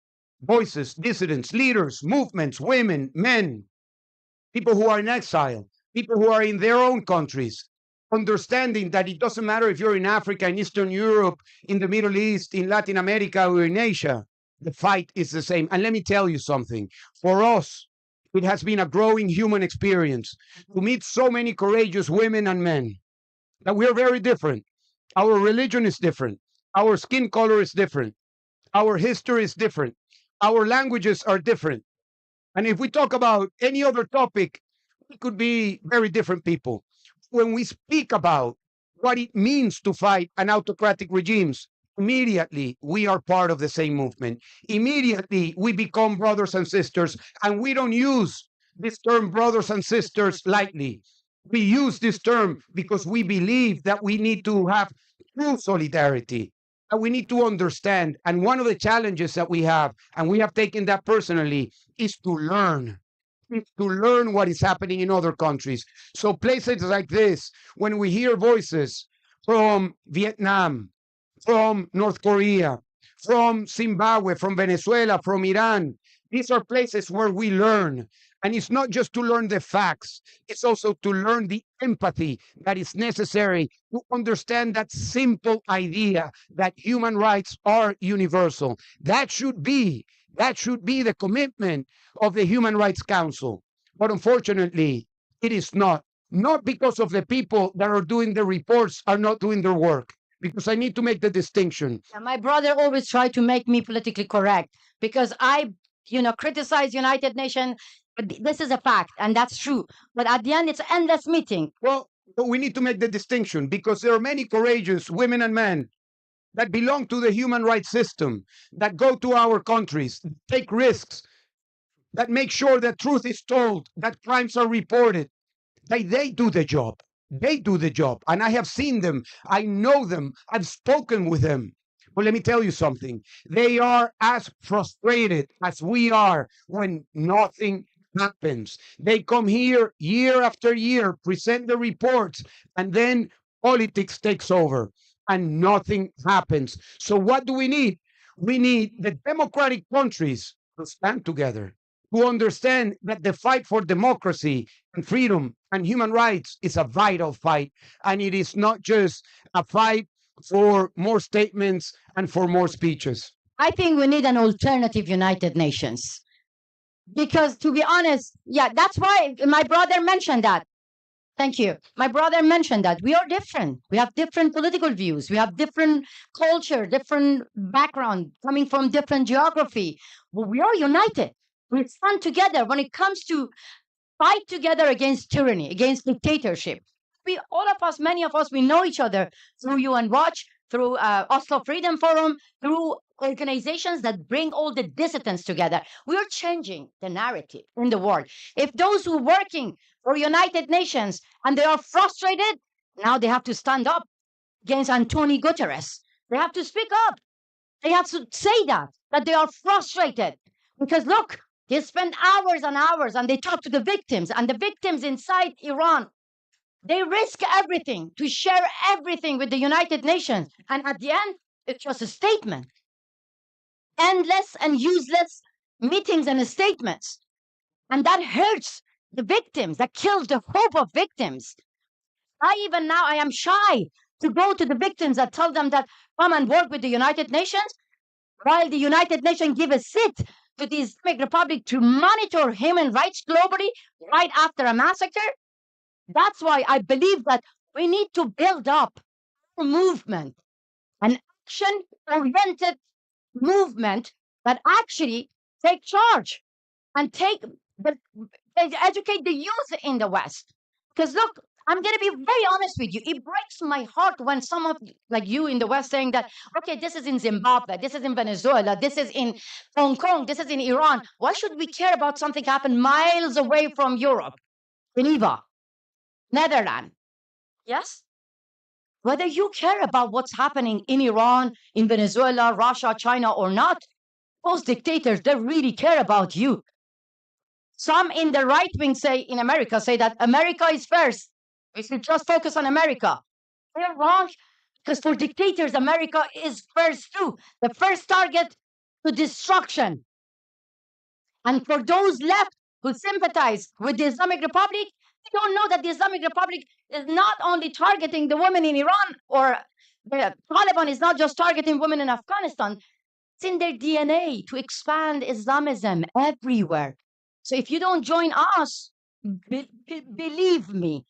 voices, dissidents, leaders, movements, women, men, people who are in exile, people who are in their own countries, understanding that it doesn't matter if you're in Africa, in Eastern Europe, in the Middle East, in Latin America, or in Asia, the fight is the same. And let me tell you something. For us, it has been a growing human experience to meet so many courageous women and men that we're very different. Our religion is different. Our skin color is different. Our history is different. Our languages are different. And if we talk about any other topic, we could be very different people. When we speak about what it means to fight an autocratic regimes, immediately we are part of the same movement. Immediately we become brothers and sisters, and we don't use this term brothers and sisters lightly. We use this term because we believe that we need to have true solidarity, and we need to understand. And one of the challenges that we have, and we have taken that personally, is to learn. To learn what is happening in other countries. So places like this, when we hear voices from Vietnam, from North Korea, from Zimbabwe, from Venezuela, from Iran, these are places where we learn. And it's not just to learn the facts, it's also to learn the empathy that is necessary to understand that simple idea that human rights are universal. That should be the commitment of the Human Rights Council. But unfortunately, it is not. Not because of the people that are doing the reports are not doing their work. Because I need to make the distinction. My brother always tried to make me politically correct because I, criticize United Nations. But this is a fact, and that's true. But at the end, it's an endless meeting. Well, but we need to make the distinction because there are many courageous women and men that belong to the human rights system, that go to our countries, take risks, that make sure that truth is told, that crimes are reported. They do the job. They do the job. And I have seen them. I know them. I've spoken with them. But let me tell you something. They are as frustrated as we are when nothing happens. They come here year after year, present the reports, and then politics takes over and nothing happens. So what do we need? We need the democratic countries to stand together, to understand that the fight for democracy and freedom and human rights is a vital fight. And it is not just a fight for more statements and for more speeches. I think we need an alternative United Nations. Because to be honest, that's why my brother mentioned that. Thank you. My brother mentioned that we are different. We have different political views. We have different culture, different background, coming from different geography. But we are united. We stand together when it comes to fight together against tyranny, against dictatorship. All of us, many of us, we know each other through UN Watch, through Oslo Freedom Forum, through organizations that bring all the dissidents together. We are changing the narrative in the world. If those who are working for United Nations and they are frustrated, now they have to stand up against Antonio Guterres. They have to speak up. They have to say that they are frustrated. Because look, they spend hours and hours and they talk to the victims, and the victims inside Iran, they risk everything to share everything with the United Nations. And at the end, it's just a statement. Endless and useless meetings and statements. And that hurts the victims, that kills the hope of victims. Even now, I am shy to go to the victims and tell them that come and work with the United Nations, while the United Nations give a seat to the Islamic Republic to monitor human rights globally right after a massacre. That's why I believe that we need to build up a movement, an action-oriented movement that actually take charge and educate the youth in the West. Because look, I'm going to be very honest with you. It breaks my heart when some of like you in the West saying that, okay, this is in Zimbabwe, this is in Venezuela, this is in Hong Kong, this is in Iran. Why should we care about something happen miles away from Europe, Geneva, Netherlands? Yes? Whether you care about what's happening in Iran, in Venezuela, Russia, China, or not, those dictators, they really care about you. Some in the right wing in America say that America is first. We should just focus on America. They're wrong, because for dictators, America is first too. The first target to destruction. And for those left who sympathize with the Islamic Republic, they don't know that the Islamic Republic is not only targeting the women in Iran, or the Taliban is not just targeting women in Afghanistan. It's in their DNA to expand Islamism everywhere. So if you don't join us, believe me,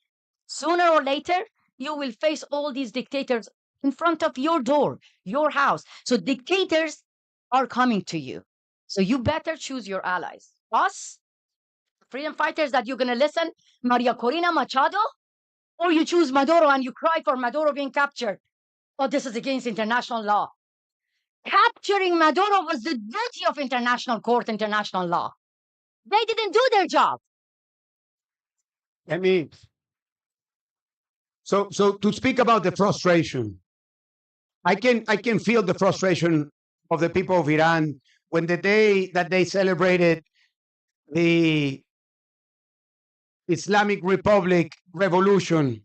sooner or later, you will face all these dictators in front of your door, your house. So dictators are coming to you. So you better choose your allies. Us, freedom fighters that you're going to listen, Maria Corina Machado, or you choose Maduro and you cry for Maduro being captured. Oh, this is against international law. Capturing Maduro was the duty of international court, international law. They didn't do their job. I mean, so to speak about the frustration, I can feel the frustration of the people of Iran when the day that they celebrated the Islamic Republic revolution,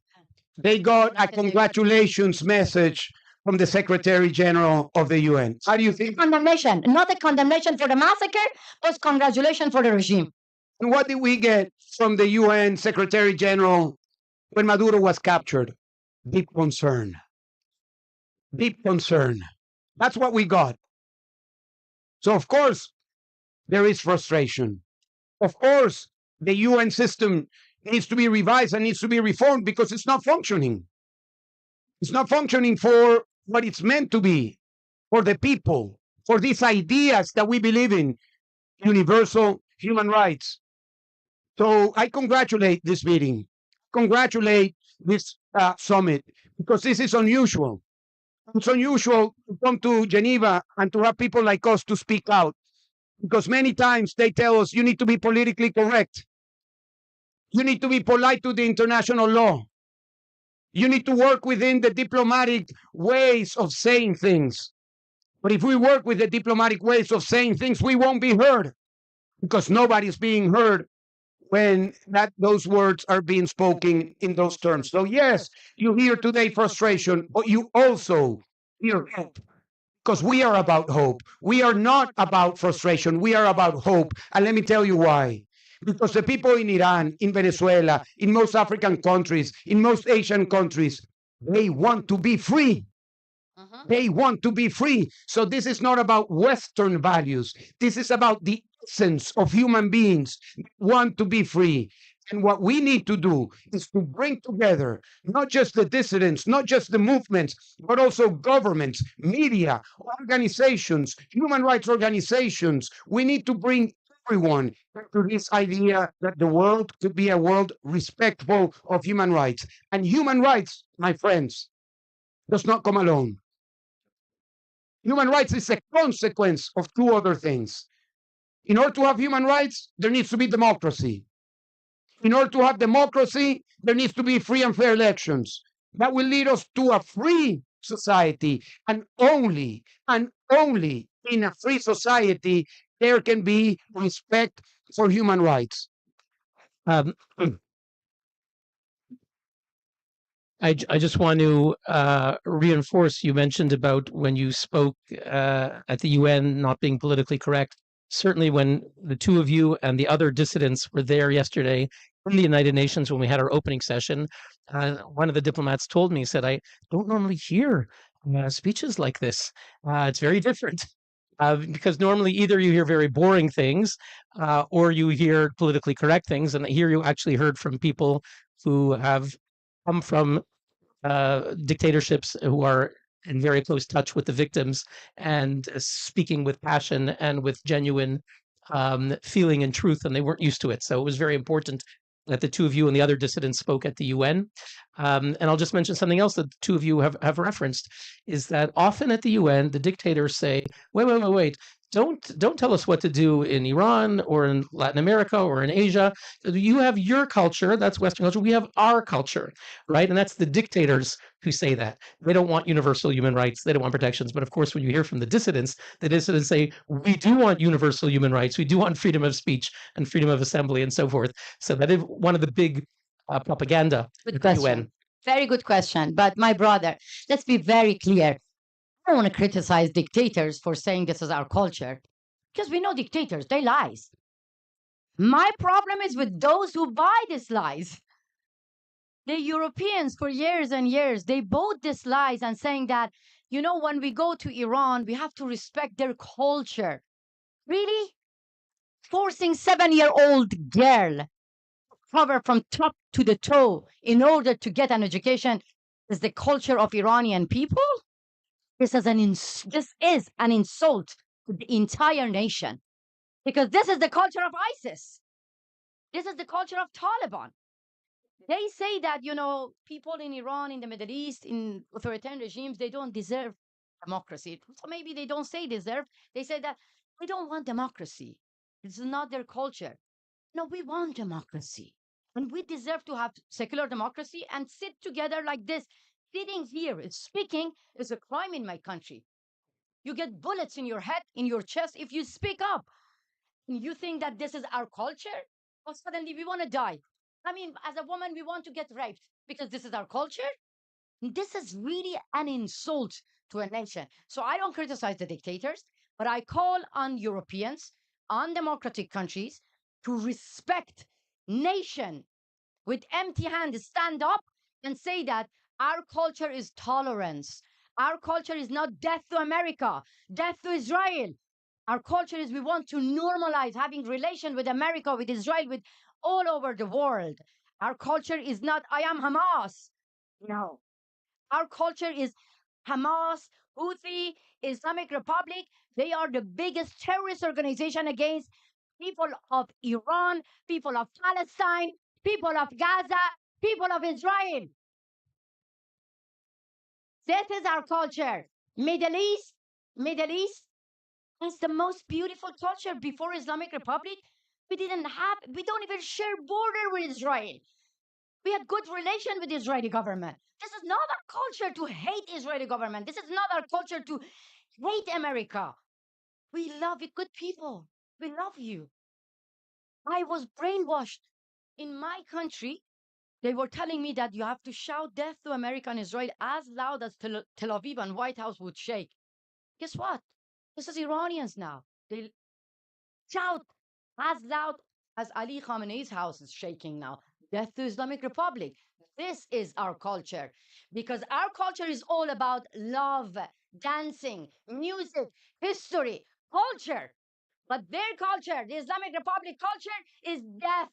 they got a congratulations message from the Secretary General of the UN. How do you think? Condemnation, not a condemnation for the massacre, but congratulations for the regime. And what did we get from the UN Secretary General when Maduro was captured? Deep concern. Deep concern. That's what we got. So, of course, there is frustration. Of course, the UN system needs to be revised and needs to be reformed because it's not functioning. It's not functioning for what it's meant to be, for the people, for these ideas that we believe in, universal human rights. So I congratulate this meeting, congratulate this summit, because this is unusual. It's unusual to come to Geneva and to have people like us to speak out, because many times they tell us you need to be politically correct. You need to be polite to the international law. You need to work within the diplomatic ways of saying things. But if we work with the diplomatic ways of saying things, we won't be heard, because nobody's being heard when those words are being spoken in those terms. So yes, you hear today frustration, but you also hear hope, because we are about hope. We are not about frustration. We are about hope. And let me tell you why. Because the people in Iran, in Venezuela, in most African countries, in most Asian countries, they want to be free. They want to be free. So this is not about Western values. This is about the essence of human beings who want to be free. And what we need to do is to bring together not just the dissidents, not just the movements, but also governments, media, organizations, human rights organizations. We need to bring everyone to this idea that the world could be a world respectful of human rights. And human rights, my friends, does not come alone. Human rights is a consequence of two other things. In order to have human rights, there needs to be democracy. In order to have democracy, there needs to be free and fair elections. That will lead us to a free society. And only in a free society, there can be respect for human rights. I just want to reinforce, you mentioned about when you spoke at the UN not being politically correct. Certainly when the two of you and the other dissidents were there yesterday in the United Nations when we had our opening session, one of the diplomats told me, said, I don't normally hear speeches like this. It's very different. Because normally either you hear very boring things or you hear politically correct things. And here you actually heard from people who have come from dictatorships, who are in very close touch with the victims and speaking with passion and with genuine feeling and truth, and they weren't used to it. So it was very important that the two of you and the other dissidents spoke at the UN. And I'll just mention something else that the two of you have referenced, is that often at the UN, the dictators say, wait, don't tell us what to do in Iran or in Latin America or in Asia. You have your culture, that's Western culture. We have our culture, right? And that's the dictators who say that. They don't want universal human rights. They don't want protections. But of course, when you hear from the dissidents say, we do want universal human rights. We do want freedom of speech and freedom of assembly and so forth. So that is one of the big propaganda Good at the UN. question. Very good question. But my brother, let's be very clear. I don't want to criticize dictators for saying this is our culture, because we know dictators, they lies. My problem is with those who buy these lies. The Europeans, for years and years, they bought these lies and saying that, you know, when we go to Iran, we have to respect their culture. Really? Forcing 7-year-old girl cover from top to the toe in order to get an education is the culture of Iranian people? This is an insult to the entire nation, because this is the culture of ISIS. This is the culture of Taliban. They say that, you know, people in Iran, in the Middle East, in authoritarian regimes, they don't deserve democracy. So maybe they don't say deserve. They say that they don't want democracy. This is not their culture. No, we want democracy. And we deserve to have secular democracy and sit together like this. Sitting here, speaking is a crime in my country. You get bullets in your head, in your chest, if you speak up. And you think that this is our culture? Or suddenly we want to die. I mean, as a woman, we want to get raped because this is our culture. This is really an insult to a nation. So I don't criticize the dictators, but I call on Europeans, on democratic countries, to respect nation with empty hands, stand up and say that our culture is tolerance. Our culture is not death to America, death to Israel. Our culture is we want to normalize having relation with America, with Israel, with all over the world. Our culture is not I am Hamas. No. Our culture is Hamas, Houthi, Islamic Republic. They are the biggest terrorist organization against people of Iran, people of Palestine, people of Gaza, people of Israel. This is our culture. Middle East is the most beautiful culture. Before Islamic Republic, we don't even share border with Israel. We had good relation with the Israeli government. This is not our culture to hate Israeli government. This is not our culture to hate America. We love you, good people. We love you. I was brainwashed. In my country, they were telling me that you have to shout death to America and Israel as loud as Tel Aviv and White House would shake. Guess what? This is Iranians now. They shout as loud as Ali Khamenei's house is shaking now. Death to Islamic Republic. This is our culture, because our culture is all about love, dancing, music, history, culture. But their culture, the Islamic Republic culture, is death,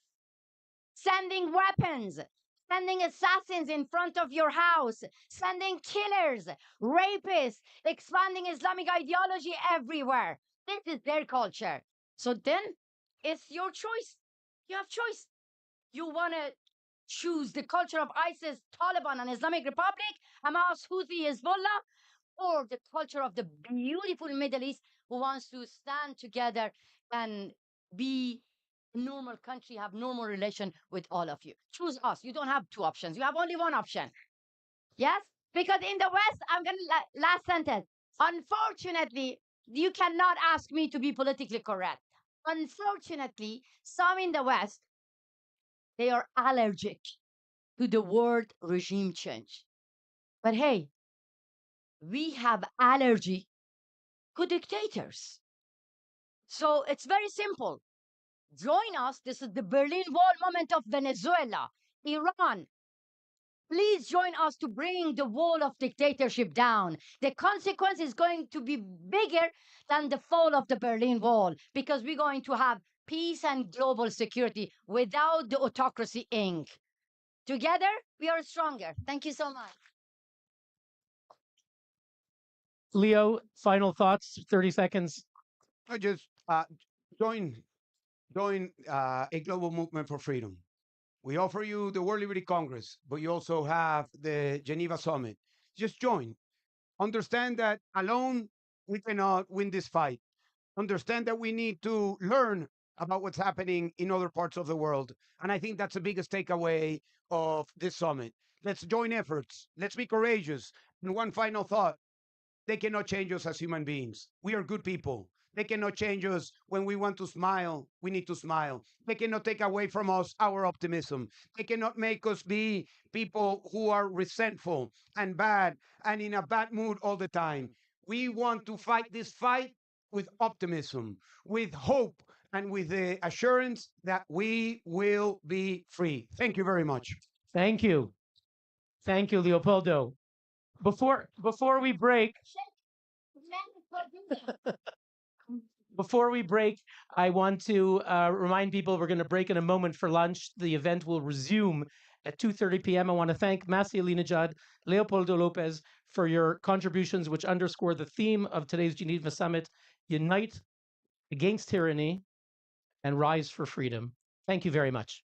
sending weapons, sending assassins in front of your house, sending killers, rapists, expanding Islamic ideology everywhere. This is their culture. So then it's your choice. You have choice. You want to choose the culture of ISIS, Taliban, and Islamic Republic, Hamas, Houthi, Hezbollah, or the culture of the beautiful Middle East who wants to stand together and be a normal country, have normal relation with all of you. Choose us. You don't have two options. You have only one option. Yes? Because in the West, I'm going to, last sentence. Unfortunately, you cannot ask me to be politically correct. Unfortunately, some in the West, they are allergic to the word regime change. But hey, we have allergy to dictators. So it's very simple. Join us. This is the Berlin Wall moment of Venezuela, Iran. Please join us to bring the wall of dictatorship down. The consequence is going to be bigger than the fall of the Berlin Wall, because we're going to have peace and global security without the autocracy ink. Together, we are stronger. Thank you so much. Leo, final thoughts, 30 seconds. I just join a global movement for freedom. We offer you the World Liberty Congress, but you also have the Geneva Summit. Just join. Understand that alone we cannot win this fight. Understand that we need to learn about what's happening in other parts of the world. And I think that's the biggest takeaway of this summit. Let's join efforts. Let's be courageous. And one final thought: they cannot change us as human beings. We are good people. They cannot change us. When we want to smile, we need to smile. They cannot take away from us our optimism. They cannot make us be people who are resentful and bad and in a bad mood all the time. We want to fight this fight with optimism, with hope, and with the assurance that we will be free. Thank you very much. Thank you. Thank you, Leopoldo. Before we break, I want to remind people we're going to break in a moment for lunch. The event will resume at 2:30 p.m. I want to thank Masi Alinejad, Leopoldo Lopez for your contributions, which underscore the theme of today's Geneva Summit: unite against tyranny and rise for freedom. Thank you very much.